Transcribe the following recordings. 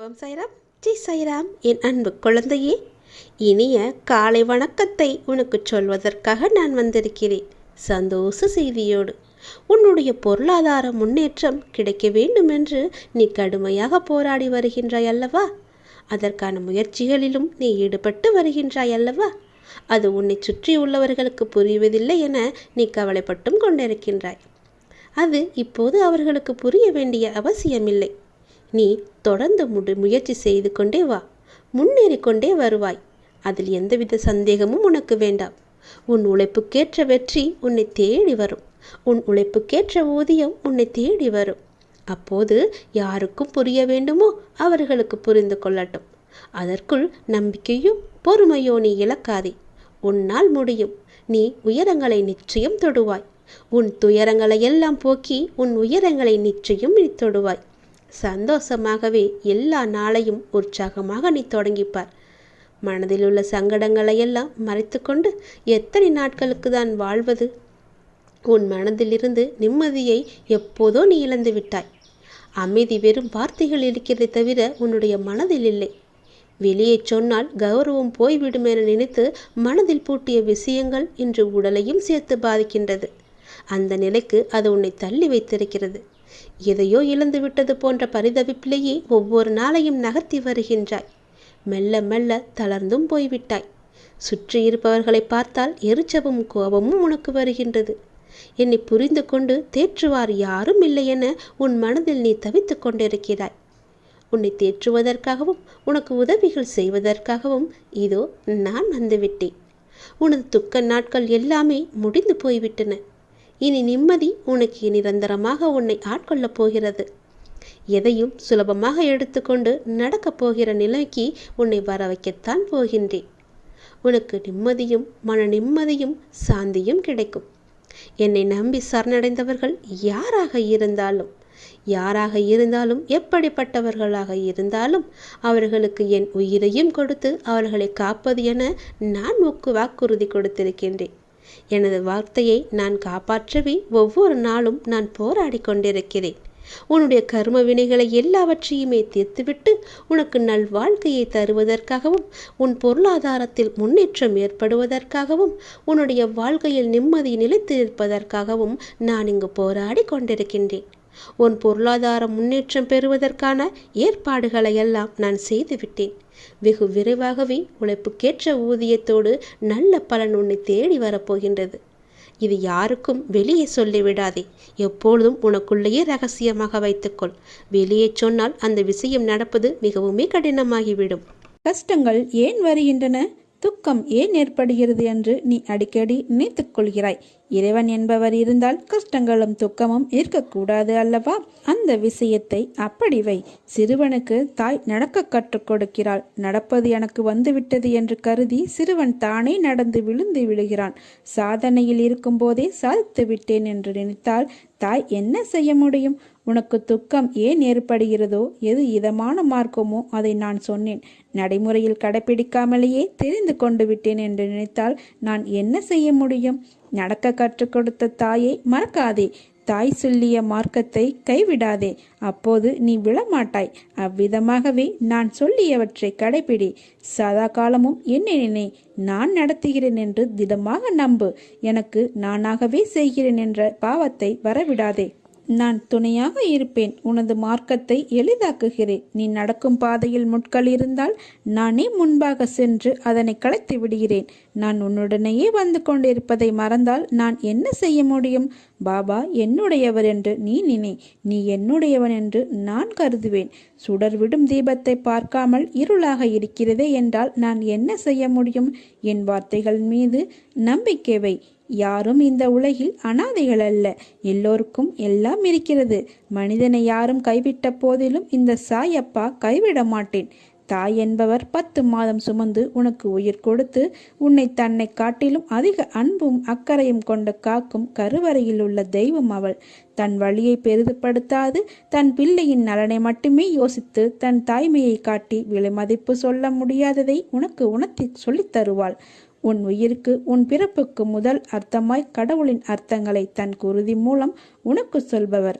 ஓம் சாய்ராம், ஜெய் சாய்ராம். என் அன்பு குழந்தையே, இனிய காலை வணக்கத்தை உனக்கு சொல்வதற்காக நான் வந்திருக்கிறேன். சந்தோஷ செய்தியோடு. உன்னுடைய பொருளாதார முன்னேற்றம் கிடைக்க வேண்டும் என்று நீ கடுமையாக போராடி வருகின்றாய் அல்லவா? அதற்கான முயற்சிகளிலும் நீ ஈடுபட்டு வருகின்றாய் அல்லவா? அது உன்னை சுற்றி உள்ளவர்களுக்கு புரிவதில்லை என நீ கவலைப்பட்டும் கொண்டிருக்கின்றாய். அது இப்போது அவர்களுக்கு புரிய வேண்டிய அவசியமில்லை. நீ தொடர்ந்து முயற்சி செய்து கொண்டே வா, முன்னேறி கொண்டே வருவாய். அதில் எந்தவித சந்தேகமும் உனக்கு வேண்டாம். உன் உழைப்புக்கேற்ற வெற்றி உன்னை தேடி வரும். உன் உழைப்புக்கேற்ற ஊதியம் உன்னை தேடி வரும். அப்போது யாருக்கும் புரிய வேண்டுமோ அவர்களுக்கு புரிந்து கொள்ளட்டும். அதற்குள் நம்பிக்கையும் பொறுமையோ நீ இழக்காதே. உன்னால் முடியும். நீ உயரங்களை நிச்சயம் தொடுவாய். உன் துயரங்களை எல்லாம் போக்கி உன் உயரங்களை நிச்சயம் நீ தொடுவாய். சந்தோஷமாகவே எல்லா நாளையும் உற்சாகமாக நீ தொடங்கிப்பார். மனதில் உள்ள சங்கடங்களை எல்லாம் மறைத்து கொண்டு எத்தனை நாட்களுக்கு தான் வாழ்வது? உன் மனதிலிருந்து நிம்மதியை எப்போதோ நீ இழந்து விட்டாய். அமைதி வெறும் வார்த்தைகள் இருக்கிறதை தவிர உன்னுடைய மனதில் இல்லை. வெளியே சொன்னால் கௌரவம் போய்விடும் என நினைத்து மனதில் பூட்டிய விஷயங்கள் இன்று உடலையும் சேர்த்து பாதிக்கின்றது. அந்த நிலைக்கு அது உன்னை தள்ளி வைத்திருக்கிறது. எதையோ இழந்து விட்டது போன்ற பரிதவிப்பிலேயே ஒவ்வொரு நாளையும் நகர்த்தி வருகின்றாய். மெல்ல மெல்ல தளர்ந்தும் போய்விட்டாய். சுற்றி இருப்பவர்களை பார்த்தால் எரிச்சவும் கோபமும் உனக்கு வருகின்றது. என்னை புரிந்து கொண்டு தேற்றுவார் யாரும் இல்லை என உன் மனதில் நீ தவித்து கொண்டிருக்கிறாய். உன்னை தேற்றுவதற்காகவும் உனக்கு உதவிகள் செய்வதற்காகவும் இதோ நான் வந்துவிட்டேன். உனது துக்க நாட்கள் எல்லாமே முடிந்து போய்விட்டன. இனி நிம்மதி உனக்கு நிரந்தரமாக உன்னை ஆட்கொள்ளப் போகிறது. எதையும் சுலபமாக எடுத்துக்கொண்டு நடக்கப் போகிற நிலைக்கு உன்னை வர வைக்கத்தான் போகின்றேன். உனக்கு நிம்மதியும் மன நிம்மதியும் சாந்தியும் கிடைக்கும். என்னை நம்பி சரணடைந்தவர்கள் யாராக இருந்தாலும் எப்படிப்பட்டவர்களாக இருந்தாலும் அவர்களுக்கு என் உயிரையும் கொடுத்து அவர்களை காப்பது என நான் வாக்குறுதி கொடுத்திருக்கின்றேன். எனது வார்த்தையை நான் காப்பாற்றவே ஒவ்வொரு நாளும் நான் போராடி கொண்டிருக்கிறேன். உன்னுடைய கர்ம வினைகளை எல்லாவற்றையுமே தீர்த்துவிட்டு உனக்கு நல்வாழ்க்கையை தருவதற்காகவும் உன் பொருளாதாரத்தில் முன்னேற்றம் ஏற்படுவதற்காகவும் உன்னுடைய வாழ்க்கையில் நிம்மதி நிலைத்து இருப்பதற்காகவும் நான் இங்கு போராடி கொண்டிருக்கின்றேன். உன் பொருளாதார முன்னேற்றம் பெறுவதற்கான ஏற்பாடுகளை எல்லாம் நான் செய்துவிட்டேன். வெகு விரைவாகவே உழைப்புக்கேற்ற ஊதியத்தோடு நல்ல பலன் உன்னை தேடி வரப்போகின்றது. இது யாருக்கும் வெளியே சொல்லிவிடாதே. எப்பொழுதும் உனக்குள்ளேயே ரகசியமாக வைத்துக்கொள். வெளியே சொன்னால் அந்த விஷயம் நடப்பது மிகவுமே கடினமாகிவிடும். கஷ்டங்கள் ஏன் வருகின்றன, துக்கம் ஏன் ஏற்படுகிறது என்று நீ அடிக்கடி நினைத்துக் கொள்கிறாய். இறைவன் என்பவர் இருந்தால் கஷ்டங்களும் துக்கமும் இருக்கக்கூடாது அல்லவா? அந்த விஷயத்தை அப்படி வை. சிறுவனுக்கு தாய் நடக்க கற்றுக் கொடுக்கிறாள். நடப்பது எனக்கு வந்துவிட்டது என்று கருதி சிறுவன் தானே நடந்து விழுந்து விடுகிறான். சாதனையில் இருக்கும் போதே சாதித்து விட்டேன் என்று நினைத்தால் தாய் என்ன செய்ய முடியும்? உனக்கு துக்கம் ஏன் ஏற்படுகிறதோ, எது இதமான மார்க்கமோ அதை நான் சொன்னேன். நடைமுறையில் கடைபிடிக்காமலேயே தெரிந்து கொண்டு விட்டேன் என்று நினைத்தால் நான் என்ன செய்ய முடியும்? நடக்க கற்றுக் கொடுத்த தாயை மறக்காதே. தாய் சொல்லிய மார்க்கத்தை கைவிடாதே. அப்போது நீ விழமாட்டாய். அவ்விதமாகவே நான் சொல்லியவற்றை கடைபிடி. சதா காலமும் என்னை நினை. நான் நடத்துகிறேன் என்று திடமாக நம்பு. எனக்கு நானாகவே செய்கிறேன் என்ற பாவத்தை வரவிடாதே. நான் துணையாக இருப்பேன். உனது மார்க்கத்தை எளிதாக்குகிறேன். நீ நடக்கும் பாதையில் முட்கள் இருந்தால் நானே முன்பாக சென்று அதனை களைத்து விடுகிறேன். நான் உன்னுடனேயே வந்து கொண்டிருப்பதை மறந்தால் நான் என்ன செய்ய முடியும்? பாபா என்னுடையவர் என்று நீ நினை. நீ என்னுடையவன் என்று நான் கருதுவேன். சுடர்விடும் தீபத்தை பார்க்காமல் இருளாக இருக்கிறதே என்றால் நான் என்ன செய்ய முடியும்? என் வார்த்தைகள் மீது நம்பிக்கை வை. யாரும் இந்த உலகில் அனாதைகள் அல்ல. எல்லோருக்கும் எல்லாம் இருக்கிறது. மனிதனை யாரும் கைவிட்ட போதிலும் இந்த சாயப்பா கைவிட மாட்டேன். தாய் என்பவர் 10 மாதம் சுமந்து உனக்கு உயிர் கொடுத்து உன்னை தன்னை காட்டிலும் அதிக அன்பும் அக்கறையும் கொண்டு காக்கும் கருவறையில் உள்ள தெய்வம் அவள். தன் வழியை பெரிதுபடுத்தாது தன் பிள்ளையின் நலனை மட்டுமே யோசித்து தன் தாய்மையை காட்டி விலை மதிப்பு சொல்ல முடியாததை உனக்கு உணர்த்தி சொல்லித் தருவாள். உன் உயிருக்கு உன் பிறப்புக்கு முதல் அர்த்தமாய் கடவுளின் அர்த்தங்களை தன் குருதி மூலம் உனக்கு சொல்பவர்.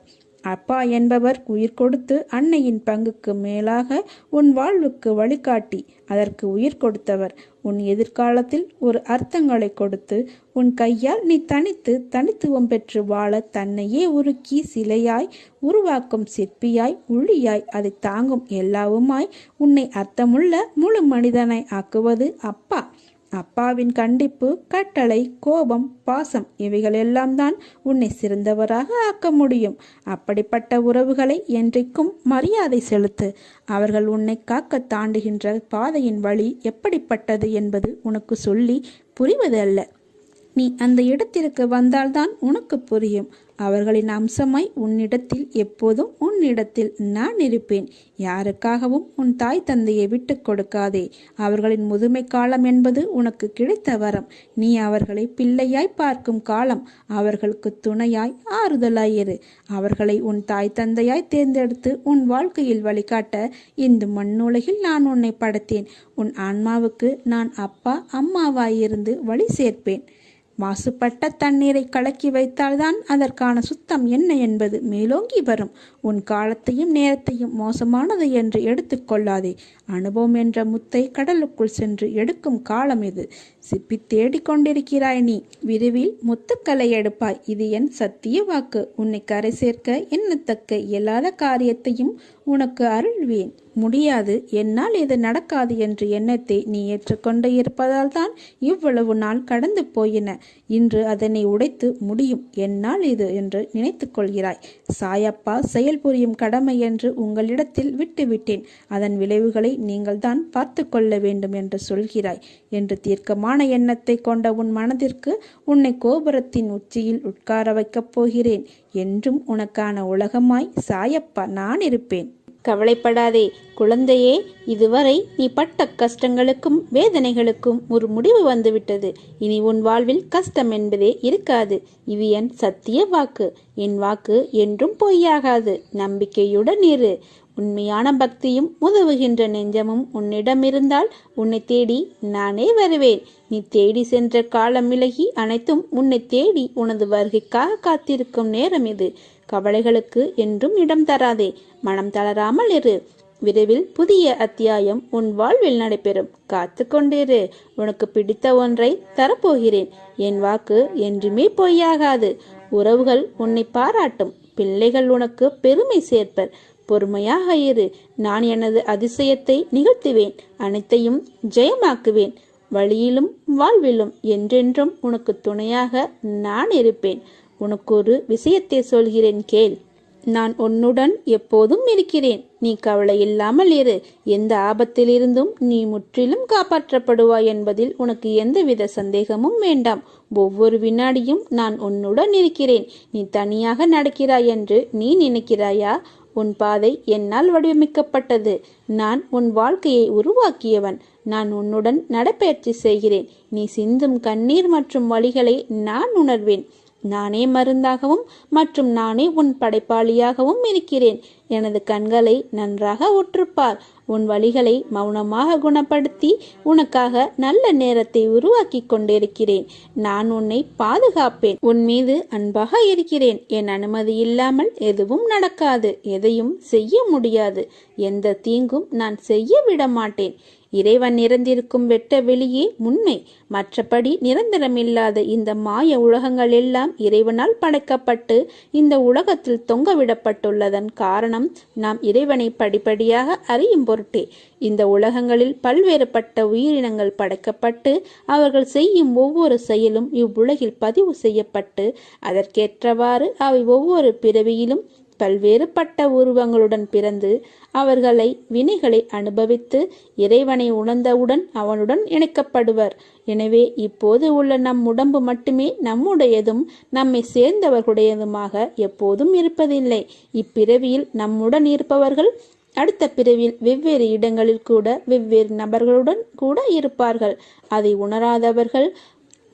அப்பா என்பவர் உயிர் கொடுத்து அன்னையின் பங்குக்கு மேலாக உன் வாழ்வுக்கு வழிகாட்டி அதற்கு உயிர் கொடுத்தவர். உன் எதிர்காலத்தில் ஒரு அர்த்தங்களை கொடுத்து உன் கையால் நீ தனித்துவம் பெற்று வாழ தன்னையே உருக்கி சிலையாய் உருவாக்கும் சிற்பியாய் ஒளியாய் அதை தாங்கும் எல்லாவுமாய் உன்னை அர்த்தமுள்ள முழு மனிதனாய் ஆக்குவது அப்பா. அப்பாவின் கண்டிப்பு, கட்டளை, கோபம், பாசம் இவைகளெல்லாம் தான் உன்னை சிறந்தவராக ஆக்க முடியும். அப்படிப்பட்ட உறவுகளை என்றைக்கும் மரியாதை செலுத்து. அவர்கள் உன்னை காக்க தாண்டுகின்ற பாதையின் வழி எப்படிப்பட்டது என்பது உனக்கு சொல்லி புரிவது அல்ல. நீ அந்த இடத்திற்கு வந்தால்தான் உனக்கு புரியும். அவர்களின் அம்சமாய் உன்னிடத்தில் எப்போதும் உன்னிடத்தில் நான் இருப்பேன். யாருக்காகவும் உன் தாய் தந்தையை விட்டு கொடுக்காதே. அவர்களின் முதுமை காலம் என்பது உனக்கு கிடைத்த வரம். நீ அவர்களை பிள்ளையாய் பார்க்கும் காலம். அவர்களுக்கு துணையாய் ஆறுதலாயிரு. அவர்களை உன் தாய் தந்தையாய் தேர்ந்தெடுத்து உன் வாழ்க்கையில் வழிகாட்ட இந்த மண்ணுலகில் நான் உன்னை படைத்தேன். உன் ஆன்மாவுக்கு நான் அப்பா அம்மாவாயிருந்து வழி சேர்ப்பேன். மாசுபட்ட தண்ணீரை கலக்கி வைத்தால்தான் அதற்கான சுத்தம் என்ன என்பது மேலோங்கி வரும். உன் காலத்தையும் நேரத்தையும் மோசமானது என்று எடுத்துக்கொள்ளாதே. அனுபவம் என்ற முத்தை கடலுக்குள் சென்று எடுக்கும் காலம் இது. சிப்பி தேடிக்கொண்டிருக்கிறாய் நீ. விரைவில் முத்துக்களை எடுப்பாய். இது என் சத்திய வாக்கு. உன்னை கரை சேர்க்க எண்ணத்தக்க இயலாத காரியத்தையும் உனக்கு அருள்வேன். முடியாது, என்னால் இது நடக்காது என்ற எண்ணத்தை நீ ஏற்றுக்கொண்டு இருப்பதால் தான் இவ்வளவு நாள் கடந்து போயின. இன்று அதனை உடைத்து முடியும், என்னால் இது என்று நினைத்து கொள்கிறாய். சாயப்பா செயல்புரியும் கடமை என்று உங்களிடத்தில் விட்டுவிட்டேன். அதன் விளைவுகளை நீங்கள் தான் பார்த்து கொள்ள வேண்டும் என்று சொல்கிறாய் என்று தீர்க்கமான எண்ணத்தை கொண்ட உன் மனதிற்கு உன்னை கோபுரத்தின் உச்சியில் உட்கார வைக்கப் போகிறேன். என்றும் உனக்கான உலகமாய் சாயப்பா நான் இருப்பேன். கவலைப்படாதே குழந்தையே. இதுவரை நீ பட்ட கஷ்டங்களுக்கும் வேதனைகளுக்கும் ஒரு முடிவு வந்துவிட்டது. இனி உன் வாழ்வில் கஷ்டம் என்பதே இருக்காது. இது என் சத்திய வாக்கு. என் வாக்கு என்றும் பொய்யாகாது. நம்பிக்கையுடன் இரு. உண்மையான பக்தியும் உதவுகின்ற நெஞ்சமும் உன்னிடமிருந்தால் உன்னை தேடி நானே வருவேன். நீ தேடி சென்ற காலம் விலகி அனைத்தும் உன்னை தேடி உனது வருகைக்காக காத்திருக்கும் நேரம் இது. கவலைகளுக்கு என்றும் இடம் தராதே. மனம் தளராமல் இரு. விரைவில் புதிய அத்தியாயம் உன் வாழ்வில் நடைபெறும். காத்து கொண்டிரு. உனக்கு பிடித்த ஒன்றை தரப்போகிறேன். என் வாக்கு என்றுமே பொய்யாகாது. உறவுகள் உன்னை பாராட்டும். பிள்ளைகள் உனக்கு பெருமை சேர்ப்பர். பொறுமையாக இரு. நான் எனது அதிசயத்தை நிகழ்த்துவேன். அனைத்தையும் ஜெயமாக்குவேன். வழியிலும் வாழ்விலும் என்றென்றும் உனக்கு துணையாக நான் இருப்பேன். உனக்கு ஒரு விஷயத்தை சொல்கிறேன் கேள். நான் உன்னுடன் எப்போதும் இருக்கிறேன். நீ கவலை இல்லாமல் இரு. எந்த ஆபத்திலிருந்தும் நீ முற்றிலும் காப்பாற்றப்படுவாய் என்பதில் உனக்கு எந்தவித சந்தேகமும் வேண்டாம். ஒவ்வொரு வினாடியும் நான் உன்னுடன் இருக்கிறேன். நீ தனியாக நடக்கிறாய் என்று நீ நினைக்கிறாயா? உன் பாதை என்னால் வடிவமைக்கப்பட்டது. நான் உன் வாழ்க்கையை உருவாக்கியவன். நான் உன்னுடன் நடப்பயிற்சி செய்கிறேன். நீ சிந்தும் கண்ணீர் மற்றும் வலிகளை நான் உணர்வேன். நானே மருந்தாகவும் மற்றும் நானே உன் படைப்பாளியாகவும் இருக்கிறேன். எனது கண்களை நன்றாக உற்றுப்பார். உன் வலிகளை மௌனமாக குணப்படுத்தி உனக்காக நல்ல நேரத்தை உருவாக்கி கொண்டிருக்கிறேன். நான் உன்னை பாதுகாப்பேன். உன் மீது அன்பாக இருக்கிறேன். என் அனுமதி இல்லாமல் எதுவும் நடக்காது. எதையும் செய்ய முடியாது. எந்த தீங்கும் நான் செய்ய விட மாட்டேன். இறைவன் நிறைந்திருக்கும் வெட்ட வெளியே உண்மை. மற்றபடி நிரந்தரமில்லாத இந்த மாய உலகங்கள் எல்லாம் இறைவனால் படைக்கப்பட்டு இந்த உலகத்தில் தொங்கவிடப்பட்டுள்ளதன் காரணம் நாம் இறைவனை படிப்படியாக அறியும் பொருட்டே. இந்த உலகங்களில் பல்வேறுபட்ட உயிரினங்கள் படைக்கப்பட்டு அவர்கள் செய்யும் ஒவ்வொரு செயலும் இவ்வுலகில் பதிவு செய்யப்பட்டு அதற்கேற்றவாறு அவை ஒவ்வொரு பிறவியிலும் பல்வேறுபட்ட உருவங்களுடன் பிறந்து அவர்களை வினைகளை அனுபவித்து இறைவனை உணர்ந்தவுடன் அவனுடன் இணைக்கப்படுவர். எனவே இப்போது உள்ள நம் உடம்பு மட்டுமே நம்முடையதும் நம்மை சேர்ந்தவர்களுடையதுமாக எப்போதும் இருப்பதில்லை. இப்பிறவியில் நம்முடன் இருப்பவர்கள் அடுத்த பிறவியில் வெவ்வேறு இடங்களில் கூட வெவ்வேறு நபர்களுடன் கூட இருப்பார்கள். அதை உணராதவர்கள்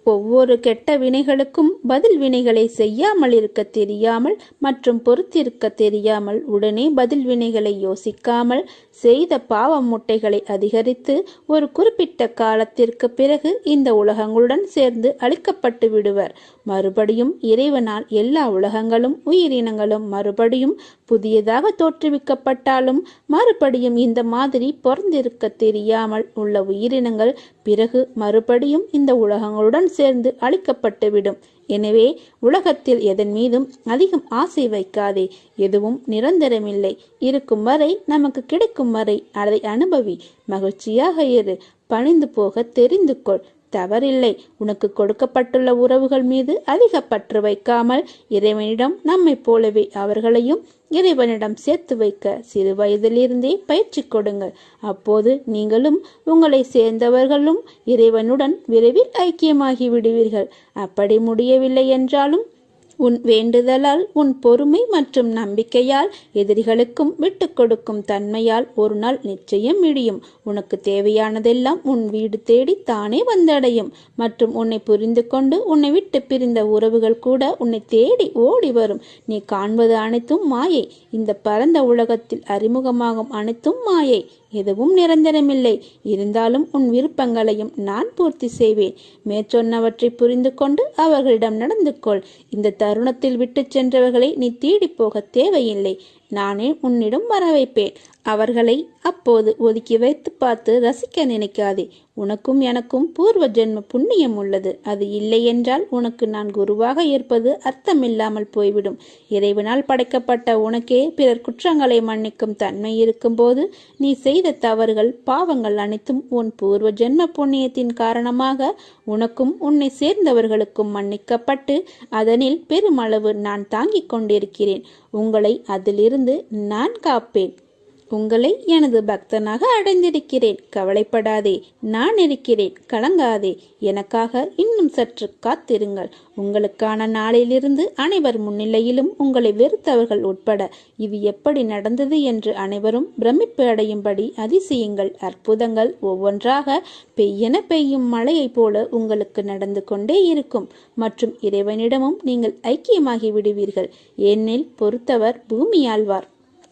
ஒவ்வொரு கெட்ட வினைகளுக்கும் பதில் வினைகளை செய்யாமல் இருக்க தெரியாமல் மற்றும் பொறுத்திருக்க தெரியாமல் உடனே பதில் வினைகளை யோசிக்காமல் செய்த பாவ முட்டைகளை அதிகரித்து ஒரு குறிப்பிட்ட காலத்திற்கு பிறகு இந்த உலகங்களுடன் சேர்ந்து அழிக்கப்பட்டு விடுவர். மறுபடியும் இறைவனால் எல்லா உலகங்களும் உயிரினங்களும் மறுபடியும் புதியதாக தோற்றுவிக்கப்பட்டாலும் மறுபடியும் இந்த மாதிரி பொறந்திருக்க தெரியாமல் உள்ள உயிரினங்கள் பிறகு மறுபடியும் இந்த உலகங்களுடன் சேர்ந்து அழிக்கப்பட்டுவிடும். எனவே உலகத்தில் எதன் மீதும் அதிகம் ஆசை வைக்காதே. எதுவும் நிரந்தரமில்லை. இருக்கும் வரை, நமக்கு கிடைக்கும் வரை அதை அனுபவி. மகிழ்ச்சியாக இரு. பணிந்து போக தெரிந்து கொள். தவறில்லை. உனக்கு கொடுக்கப்பட்டுள்ள உறவுகள் மீது அதிக பற்று வைக்காமல் இறைவனிடம் நம்மை போலவே அவர்களையும் இறைவனிடம் சேர்த்து வைக்க சிறு வயதிலிருந்தே பயிற்சி கொடுங்கள். அப்போது நீங்களும் உங்களை சேர்ந்தவர்களும் இறைவனுடன் விரைவில் ஐக்கியமாகி விடுவீர்கள். அப்படி முடியவில்லை என்றாலும் உன் வேண்டுதலால், உன் பொறுமை மற்றும் நம்பிக்கையால், எதிரிகளுக்கும் விட்டு கொடுக்கும் தன்மையால் ஒரு நாள் நிச்சயம் விடியும். உனக்கு தேவையானதெல்லாம் உன் வீடு தேடி தானே வந்தடையும். மற்றும் உன்னை புரிந்து கொண்டு உன்னை விட்டு பிரிந்த உறவுகள் கூட உன்னை தேடி ஓடி வரும். நீ காண்பது அனைத்தும் மாயை. இந்த பரந்த உலகத்தில் அறிமுகமாகும் அனைத்தும் மாயை. எதுவும் நிரந்தரமில்லை. இருந்தாலும் உன் விருப்பங்களையும் நான் பூர்த்தி செய்வேன். மேற்சொன்னவற்றை புரிந்து கொண்டு அவர்களிடம் நடந்து கொள். இந்த தருணத்தில் விட்டு சென்றவர்களை நீ தேடி போக தேவையில்லை. நானே உன்னிடம் வர வைப்பேன். அவர்களை அப்போது ஒதுக்கி வைத்து பார்த்து ரசிக்க நினைக்காதே. உனக்கும் எனக்கும் பூர்வ ஜென்ம புண்ணியம் உள்ளது. அது இல்லை என்றால் உனக்கு நான் குருவாக இருப்பது அர்த்தமில்லாமல் போய்விடும். இறைவனால் படைக்கப்பட்ட உனக்கே பிறர் குற்றங்களை மன்னிக்கும் தன்மை இருக்கும்போது நீ செய்த தவறுகள், பாவங்கள் அனைத்தும் உன் பூர்வ ஜென்ம புண்ணியத்தின் காரணமாக உனக்கும் உன்னை சேர்ந்தவர்களுக்கும் மன்னிக்கப்பட்டு அதனில் பெருமளவு நான் தாங்கிக் கொண்டிருக்கிறேன். உங்களை அதிலிருந்து நான் காப்பேன். உங்களை எனது பக்தனாக அடைந்திருக்கிறேன். கவலைப்படாதே, நான் இருக்கிறேன். கலங்காதே. எனக்காக இன்னும் சற்று காத்திருங்கள். உங்களுக்கான நாளிலிருந்து அனைவர் முன்னிலையிலும் உங்களை வெறுத்தவர்கள் உட்பட இது எப்படி நடந்தது என்று அனைவரும் பிரமிப்பு அடையும்படி அதிசயங்கள், அற்புதங்கள் ஒவ்வொன்றாக பெய்யென பெய்யும் மழையைப் போல உங்களுக்கு நடந்து கொண்டே இருக்கும். மற்றும் இறைவனிடமும் நீங்கள் ஐக்கியமாகி விடுவீர்கள். ஏனெனில் பொறுத்தவர் பூமி ஆழ்வார்.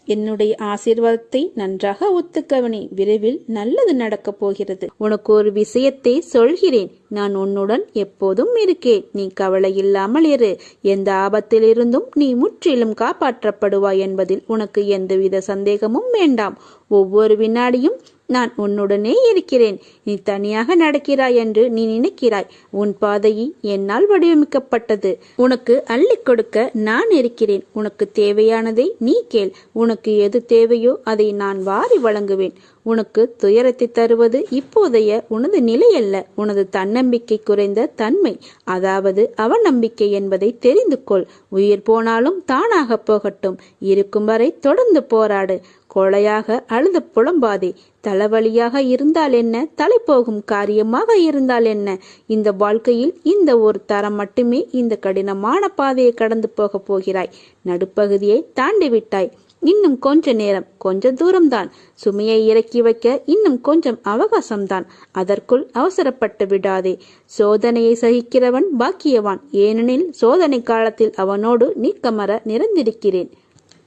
என்னுடைய ஆசீர்வாதத்தை நன்றாக ஒத்துக்கவனே. விரைவில் நல்லது நடக்கப் போகிறது. உனக்கு ஒரு விஷயத்தை சொல்கிறேன். நான் உன்னுடன் எப்போதும் இருக்கேன். நீ கவலை இல்லாமல் இரு. எந்த ஆபத்திலிருந்தும் நீ முற்றிலும் காப்பாற்றப்படுவாய் என்பதில் உனக்கு எந்தவித சந்தேகமும் வேண்டாம். ஒவ்வொரு வினாடியும் நான் உன்னுடனே இருக்கிறேன். நீ தனியாக நடக்கிறாய் என்று நீ நினைக்கிறாய். உன் பாதையை என்னால் வடிவமைக்கப்பட்டது. உனக்கு அள்ளி கொடுக்க நான் இருக்கிறேன். உனக்கு தேவையானதை நீ கேள். உனக்கு எது தேவையோ அதை நான் வாரி வழங்குவேன். உனக்கு துயரத்தை தருவது இப்போதைய உனது நிலை அல்ல, உனது தன்னம்பிக்கை குறைந்த தன்மை, அதாவது அவநம்பிக்கை என்பதை தெரிந்து கொள். உயிர் போனாலும் தானாக போகட்டும். இருக்கும் வரை தொடர்ந்து போராடு. கொலையாக அழுது புலம்பாதே. தலைவலியாக இருந்தால் என்ன, தலை போகும் காரியமாக இருந்தால் என்ன, இந்த வாழ்க்கையில் இந்த ஒரு தரம் மட்டுமே இந்த கடினமான பாதையை கடந்து போக போகிறாய். நடுப்பகுதியை தாண்டி விட்டாய். இன்னும் கொஞ்ச நேரம், கொஞ்ச தூரம்தான். சுமையை இறக்கி வைக்க இன்னும் கொஞ்சம் அவகாசம்தான். அதற்குள் அவசரப்பட்டு விடாதே. சோதனையை சகிக்கிறவன் பாக்கியவான். ஏனெனில் சோதனை காலத்தில் அவனோடு நீக்கமர நிறைந்திருக்கிறேன்.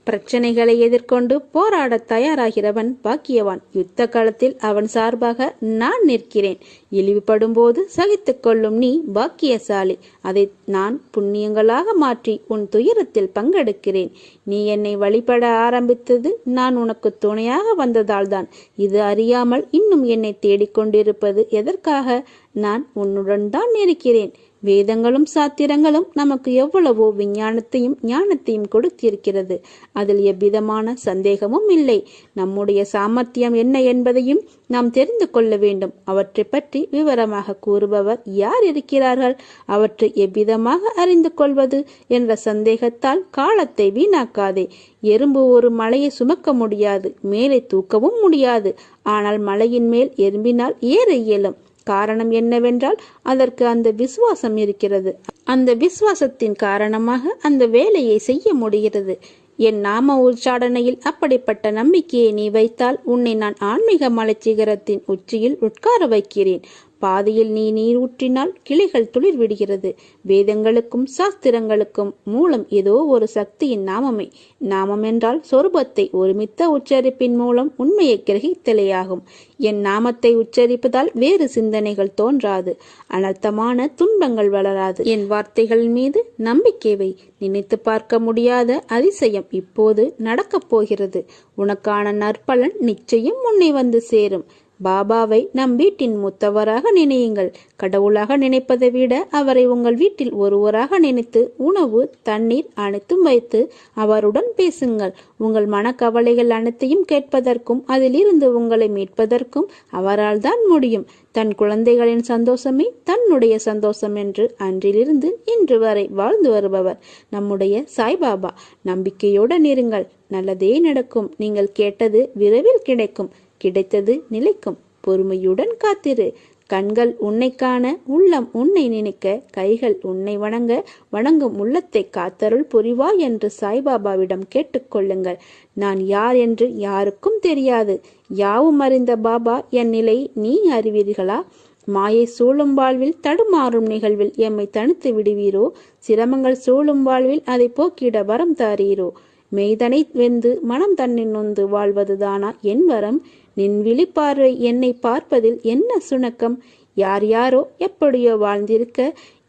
பிரச்சனைகளை எதிர்கொண்டு போராட தயாராகிறவன் பாக்கியவான். யுத்த காலத்தில் அவன் சார்பாக நான் நிற்கிறேன். இழிவுபடும் போது சகித்து கொள்ளும் நீ பாக்கியசாலி. அதை நான் புண்ணியங்களாக மாற்றி உன் துயரத்தில் பங்கெடுக்கிறேன். நீ என்னை வழிபட ஆரம்பித்தது நான் உனக்கு துணையாக வந்ததால்தான். இது அறியாமல் இன்னும் என்னை தேடிக்கொண்டிருப்பது எதற்காக? நான் உன்னுடன் தான் இருக்கிறேன். வேதங்களும் சாத்திரங்களும் நமக்கு எவ்வளவோ விஞ்ஞானத்தையும் ஞானத்தையும் கொடுத்திருக்கிறது. அதில் எவ்விதமான சந்தேகமும் இல்லை. நம்முடைய சாமர்த்தியம் என்ன என்பதையும் நாம் தெரிந்து கொள்ள வேண்டும். அவற்றை பற்றி விவரமாக கூறுபவர் யார் இருக்கிறார்கள்? அவற்றை எவ்விதமாக அறிந்து கொள்வது என்ற சந்தேகத்தால் காலத்தை வீணாக்காதே. எறும்பு ஒரு மலையை சுமக்க முடியாது, மேலே தூக்கவும் முடியாது. ஆனால் மலையின் மேல் எறும்பினால் ஏற இயலும். காரணம் என்னவென்றால் அதற்கு அந்த விசுவாசம் இருக்கிறது. அந்த விசுவாசத்தின் காரணமாக அந்த வேலையை செய்ய முடிகிறது. என் நாம உச்சாடனையில் அப்படிப்பட்ட நம்பிக்கையை நீ வைத்தால் உன்னை நான் ஆன்மீக மலைச்சிகரத்தின் உச்சியில் உட்கார வைக்கிறேன். பாதையில் நீ நீர் ஊற்றினால் கிளைகள் துளிர் விடுகிறது. வேதங்களுக்கும் சாஸ்திரங்களுக்கும் மூலம் ஏதோ ஒரு சக்தியின் நாமமே. நாமம் என்றால் சொரூபத்தை ஒருமித்த உச்சரிப்பின் மூலம் உண்மையை கிரகித்தலேயாகும். என் நாமத்தை உச்சரிப்பதால் வேறு சிந்தனைகள் தோன்றாது, அனர்த்தமான துன்பங்கள் வளராது. என் வார்த்தைகள் மீது நம்பிக்கை வை. நினைத்து பார்க்க முடியாத அதிசயம் இப்போது நடக்கப் போகிறது. உனக்கான நற்பலன் நிச்சயம் உன்னை வந்து சேரும். பாபாவை நம் வீட்டின் மூத்தவராக நினையுங்கள். கடவுளாக நினைப்பதை விட அவரை உங்கள் வீட்டில் ஒருவராக நினைத்து உணவு தண்ணீர் அனைத்தும் வைத்து அவருடன் பேசுங்கள். உங்கள் மனக்கவலைகள் அனைத்தையும் கேட்பதற்கும் அதிலிருந்து உங்களை மீட்பதற்கும் அவரால் தான் முடியும். தன் குழந்தைகளின் சந்தோஷமே தன்னுடைய சந்தோஷம் என்று அன்றிலிருந்து இன்று வரை வாழ்ந்து வருபவர் நம்முடைய சாய்பாபா. நம்பிக்கையுடன் இருங்கள், நல்லதே நடக்கும். நீங்கள் கேட்டது விரைவில் கிடைக்கும். கிடைத்தது நிலைக்கும். பொறுமையுடன் காத்திரு. கண்கள் உன்னை காண, உள்ளம் உன்னை நினைக்க, கைகள் உன்னை வணங்க, வணங்கும் உள்ளத்தை காத்தருள் புரிவாய் என்று சாய்பாபாவிடம் கேட்டுக்கொள்ளுங்கள். நான் யார் என்று யாருக்கும் தெரியாது. யாவும் அறிந்த பாபா என் நிலை நீ அறிவீர்களா? மாயை சூழும் வாழ்வில் தடுமாறும் நிகழ்வில் எம்மை தனித்து விடுவீரோ? சிரமங்கள் சூழும் வாழ்வில் அதை போக்கிட வரம் தாரீரோ? மெய்தனை வெந்து மனம் தன்னின் நொந்து வாழ்வதுதானா என் வரம்? நின் விழிப்பார்வை என்னை பார்ப்பதில் என்ன சுணக்கம்? யார் யாரோ எப்படியோ வாழ்ந்திருக்க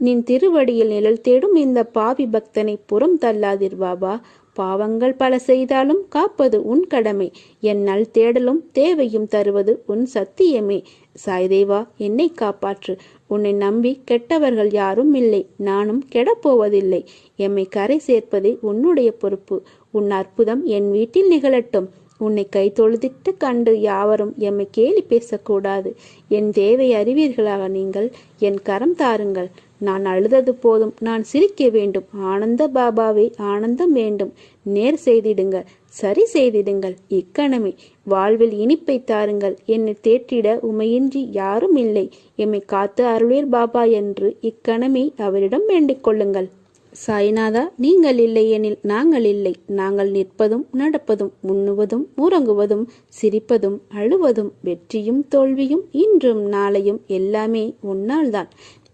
நின் திருவடியில் நிழல் தேடும் இந்த பாவி பக்தனை புறம் தள்ளாதிர் பாபா. பாவங்கள் பல செய்தாலும் காப்பது உன் கடமை. என் நல் தேடலும் தேவையும் தருவது உன் சத்தியமே. சாய்தேவா, என்னை காப்பாற்று. உன்னை நம்பி கெட்டவர்கள் யாரும் இல்லை, நானும் கெடப்போவதில்லை. எம்மை கரை சேர்ப்பதே உன்னுடைய பொறுப்பு. உன் அற்புதம் என் வீட்டில் நிகழட்டும். உன்னை கை தொழுதிட்டு கண்டு யாவரும் எம்மை கேலி பேசக்கூடாது. என் தேவை அறிவீர்களாக நீங்கள். என் கரம் தாருங்கள். நான் அழுதது போதும், நான் சிரிக்க வேண்டும். ஆனந்த பாபாவே, ஆனந்தம் வேண்டும். நேர் செய்திடுங்க, சரி செய்திடுங்கள். இக்கணமே வாழ்வில் இனிப்பை தாருங்கள். என்னை தேற்றிட உமையின்றி யாரும் இல்லை. எம்மை காத்து அருளீர் பாபா என்று இக்கணமே அவரிடம் வேண்டிக் கொள்ளுங்கள். சாய்நாதா, நீங்கள் இல்லை எனில் நாங்கள் இல்லை. நாங்கள் நிற்பதும் நடப்பதும் உண்ணுவதும் உறங்குவதும் சிரிப்பதும் அழுவதும் வெற்றியும் தோல்வியும் இன்றும் நாளையும் எல்லாமே உன்னால்தான்.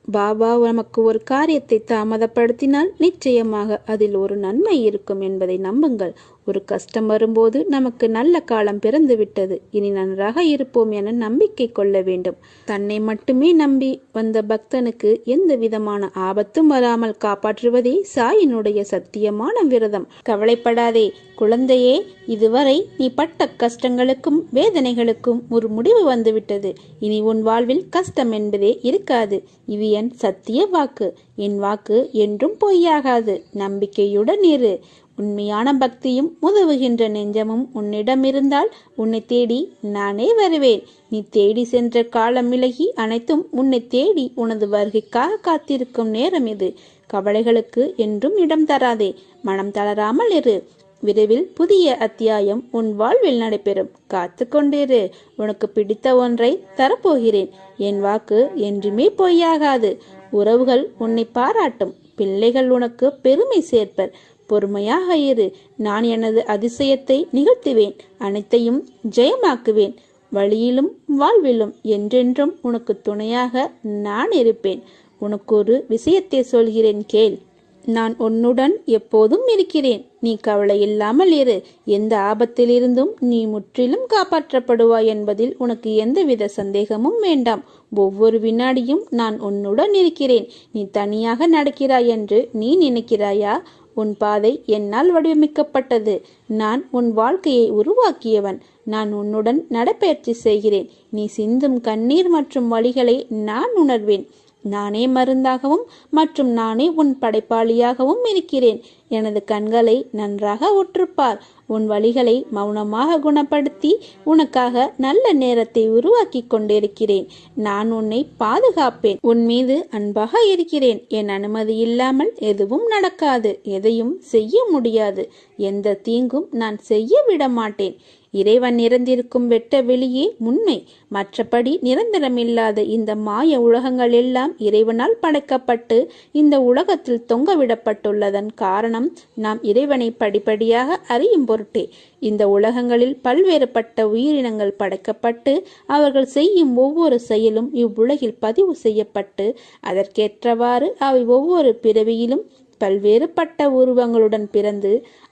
பாபா நமக்கு ஒரு காரியத்தை தாமதப்படுத்தினால் நிச்சயமாக அதில் ஒரு நன்மை இருக்கும் என்பதை நம்புங்கள். ஒரு கஷ்டம் வரும்போது நமக்கு நல்ல காலம் பிறந்து விட்டது, இனி நன்றாக இருப்போம் என நம்பிக்கை கொள்ள வேண்டும். தன்னை மட்டுமே நம்பி வந்த பக்தனுக்கு எந்த விதமான ஆபத்தும் வராமல் காப்பாற்றுவதே சாயினுடைய சத்தியமான விரதம். கவலைப்படாதே குழந்தையே, இதுவரை நீ பட்ட கஷ்டங்களுக்கும் வேதனைகளுக்கும் ஒரு முடிவு வந்துவிட்டது. இனி உன் வாழ்வில் கஷ்டம் என்பதே இருக்காது. இது என் சத்திய வாக்கு. என் வாக்கு என்றும் பொய்யாகாது. நம்பிக்கையுடன் இரு. உண்மையான பக்தியும் உதவுகின்ற நெஞ்சமும் உன்னிடம் இருந்தால் உன்னை தேடி நானே வருவேன். நீ தேடி சென்ற காலம் விலகி அனைத்தும் உன்னை தேடி உனது வருகைக்காக காத்திருக்கும் நேரம் இது. கவலைகளுக்கு என்றும் இடம் தராதே. மனம் தளராமல் இரு. விரைவில் புதிய அத்தியாயம் உன் வாழ்வில் நடைபெறும். காத்து கொண்டிரு. உனக்கு பிடித்த ஒன்றை தரப்போகிறேன். என் வாக்கு என்றுமே பொய்யாகாது. உறவுகள் உன்னை பாராட்டும். பிள்ளைகள் உனக்கு பெருமை சேர்ப்பர். பொறுமையாக இரு. நான் எனது அதிசயத்தை நிகழ்த்துவேன். அனைத்தையும் ஜெயமாக்குவேன். வழியிலும் வாழ்விலும் என்றென்றும் உனக்கு துணையாக நான் இருப்பேன். உனக்கு ஒரு விஷயத்தை சொல்கிறேன், கேள். நான் உன்னுடன் எப்போதும் இருக்கிறேன். நீ கவலை இல்லாமல் இரு. எந்த ஆபத்திலிருந்தும் நீ முற்றிலும் காப்பாற்றப்படுவாய் என்பதில் உனக்கு எந்தவித சந்தேகமும் வேண்டாம். ஒவ்வொரு வினாடியும் நான் உன்னுடன் இருக்கிறேன். நீ தனியாக நடக்கிறாய் என்று நீ நினைக்கிறாயா? உன் பாதை என்னால் வடிவமைக்கப்பட்டது. நான் உன் வாழ்க்கையை உருவாக்கியவன். நான் உன்னுடன் நடைபயிற்சி செய்கிறேன். நீ சிந்தும் கண்ணீர் மற்றும் வலிகளை நான் உணர்வேன். நானே மருந்தாகவும் மற்றும் நானே உன் படைப்பாளியாகவும் இருக்கிறேன். எனது கண்களை நன்றாக உற்றுப்பார். உன் வலிகளை மௌனமாக குணப்படுத்தி உனக்காக நல்ல நேரத்தை உருவாக்கி கொண்டிருக்கிறேன். நான் உன்னை பாதுகாப்பேன். உன் மீது அன்பாக இருக்கிறேன். என் அனுமதி இல்லாமல் எதுவும் நடக்காது. எதையும் செய்ய முடியாது. எந்த தீங்கும் நான் செய்ய விட மாட்டேன். இறைவன் நிறைந்திருக்கும் வெட்ட வெளியே உண்மை. மற்றபடி நிரந்தரமில்லாத இந்த மாய உலகங்கள் எல்லாம் இறைவனால் படைக்கப்பட்டு இந்த உலகத்தில் தொங்கவிடப்பட்டுள்ளதன் காரணம் காரணம் நாம் இறைவனை படிப்படியாக அறியும் பொருட்டே. இந்த உலகங்களில் பல்வேறுபட்ட உயிரினங்கள் படைக்கப்பட்டு அவர்கள் செய்யும் ஒவ்வொரு செயலும் இவ்வுலகில் பதிவு செய்யப்பட்டு அதற்கேற்றவாறு அவை ஒவ்வொரு பிறவியிலும் பல்வேறுபட்ட உருவங்களுடன் பிறந்து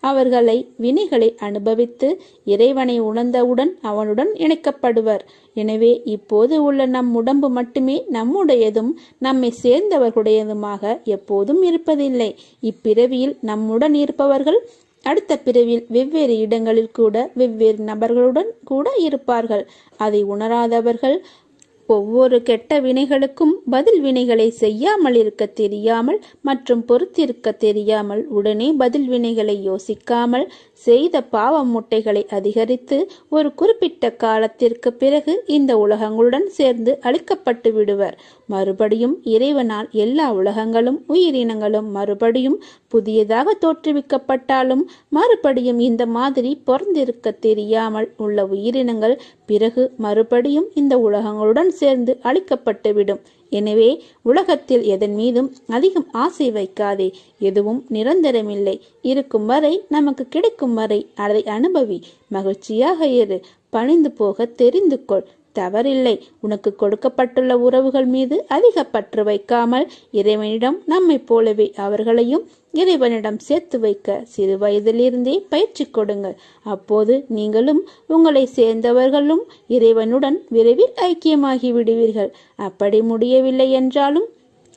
அவர்களை வினைகளை அனுபவித்து இறைவனை உணர்ந்தவுடன் அவனுடன் இணைக்கப்படுவர். எனவே இப்போது உள்ள நம் உடம்பு மட்டுமே நம்முடையதும் நம்மை சேர்ந்தவர்களுடையதுமாக எப்போதும் இருப்பதில்லை. இப்பிறவியில் நம்முடன் இருப்பவர்கள் அடுத்த பிறவியில் வெவ்வேறு இடங்களில் கூட வெவ்வேறு நபர்களுடன் கூட இருப்பார்கள். அதை உணராதவர்கள் ஒவ்வொரு கெட்ட வினைகளுக்கும் பதில் வினைகளை செய்யாமல் இருக்க தெரியாமல் மற்றும் பொறுத்திருக்க தெரியாமல் உடனே பதில் வினைகளை யோசிக்காமல் செய்த பாவ மூட்டைகளை அதிகரித்து ஒரு குறிப்பிட்ட காலத்திற்கு பிறகு இந்த உலகங்களுடன் சேர்ந்து அழிக்கப்பட்டு விடுவர். மறுபடியும் இறைவனால் எல்லா உலகங்களும் உயிரினங்களும் மறுபடியும் புதியதாக தோற்றுவிக்கப்பட்டாலும் மறுபடியும் இந்த மாதிரி பொறந்திருக்க தெரியாமல் உள்ள உயிரினங்கள் பிறகு மறுபடியும் இந்த உலகங்களுடன் சேர்ந்து அழிக்கப்பட்டுவிடும். எனவே உலகத்தில் எதன் மீதும் அதிகம் ஆசை வைக்காதே. எதுவும் நிரந்தரமில்லை. இருக்கும் வரை நமக்கு கிடைக்கும் வரை அதை அனுபவி. மகிழ்ச்சியாக இரு. பணிந்து போக தெரிந்து கொள். தவறில்லை. உனக்கு கொடுக்கப்பட்டுள்ள உறவுகள் மீது அதிக பற்று வைக்காமல் இறைவனிடம் நம்மை போலவே அவர்களையும் இறைவனிடம் சேர்த்து வைக்க சிறு வயதிலிருந்தே பயிற்சி கொடுங்கள். அப்போது நீங்களும் உங்களை சேர்ந்தவர்களும் இறைவனுடன் விரைவில் ஐக்கியமாகி விடுவீர்கள். அப்படி முடியவில்லை என்றாலும்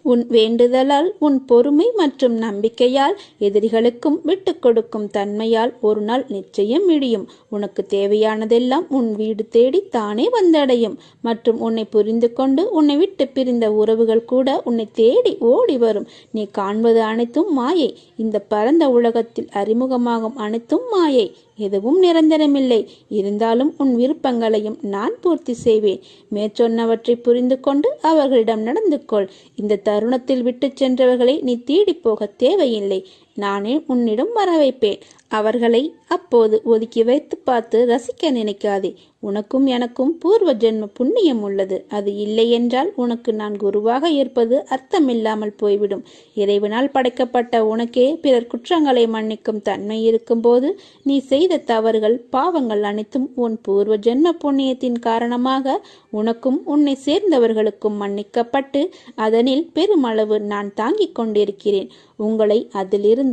உன் வேண்டுதலால், உன் பொறுமை மற்றும் நம்பிக்கையால், எதிரிகளுக்கும் விட்டு கொடுக்கும் தன்மையால் ஒரு நாள் நிச்சயம் விடியும். உனக்கு தேவையானதெல்லாம் உன் வீடு தேடி தானே வந்தடையும். மற்றும் உன்னை புரிந்து கொண்டு உன்னை விட்டு பிரிந்த உறவுகள் கூட உன்னை தேடி ஓடி வரும். நீ காண்பது அனைத்தும் மாயை. இந்த பரந்த உலகத்தில் அறிமுகமாகும் அனைத்தும் மாயை. எதுவும் நிரந்தரமில்லை. இருந்தாலும் உன் விருப்பங்களையும் நான் பூர்த்தி செய்வேன். மேற்சொன்னவற்றை புரிந்து கொண்டு அவர்களிடம் நடந்து கொள். இந்த தருணத்தில் விட்டு சென்றவர்களை நீ தேடி போக தேவையில்லை. நானே உன்னிடம் வர வைப்பேன். அவர்களை அப்போது ஒதுக்கி வைத்து பார்த்து ரசிக்க நினைக்காதே. உனக்கும் எனக்கும் பூர்வ ஜென்ம புண்ணியம் உள்ளது. அது இல்லை என்றால் உனக்கு நான் குருவாக இருப்பது அர்த்தமில்லாமல் போய்விடும். இறைவனால் படைக்கப்பட்ட உனக்கே பிறர் குற்றங்களை மன்னிக்கும் தன்மை இருக்கும்போது நீ செய்த தவறுகள் பாவங்கள் அனைத்தும் உன் பூர்வ ஜென்ம புண்ணியத்தின் காரணமாக உனக்கும் உன்னை சேர்ந்தவர்களுக்கும் மன்னிக்கப்பட்டு அதனில் பெருமளவு நான் தாங்கிக் கொண்டிருக்கிறேன். உங்களை அதிலிருந்து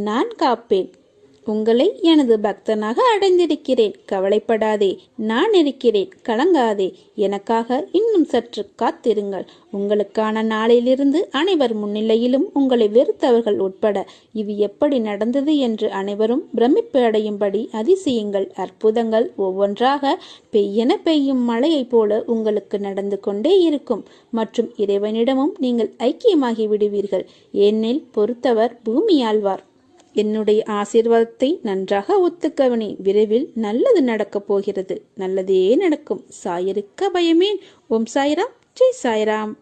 நான் காப்பேன். உங்களை எனது பக்தனாக அடைந்திருக்கிறேன். கவலைப்படாதே. நான் இருக்கிறேன். கலங்காதே. எனக்காக இன்னும் சற்று காத்திருங்கள். உங்களுக்கான நாளிலிருந்து அனைவர் முன்னிலையிலும் உங்களை வெறுத்தவர்கள் உட்பட இது எப்படி நடந்தது என்று அனைவரும் பிரமிப்பு அடையும்படி அதிசயங்கள், அற்புதங்கள் ஒவ்வொன்றாக பெய்யென பெய்யும் மழையைப் போல உங்களுக்கு நடந்து கொண்டே இருக்கும். மற்றும் இறைவனிடமும் நீங்கள் ஐக்கியமாகி விடுவீர்கள். ஏனெனில் பொறுத்தவர் பூமி ஆழ்வார். என்னுடைய ஆசீர்வாதத்தை நன்றாக ஒத்துக்கவனி. விரைவில் நல்லது நடக்கப் போகிறது. நல்லதே நடக்கும். சாயிருக்க பயமேன். ஓம் சாய்ராம். ஜெய் சாய்ராம்.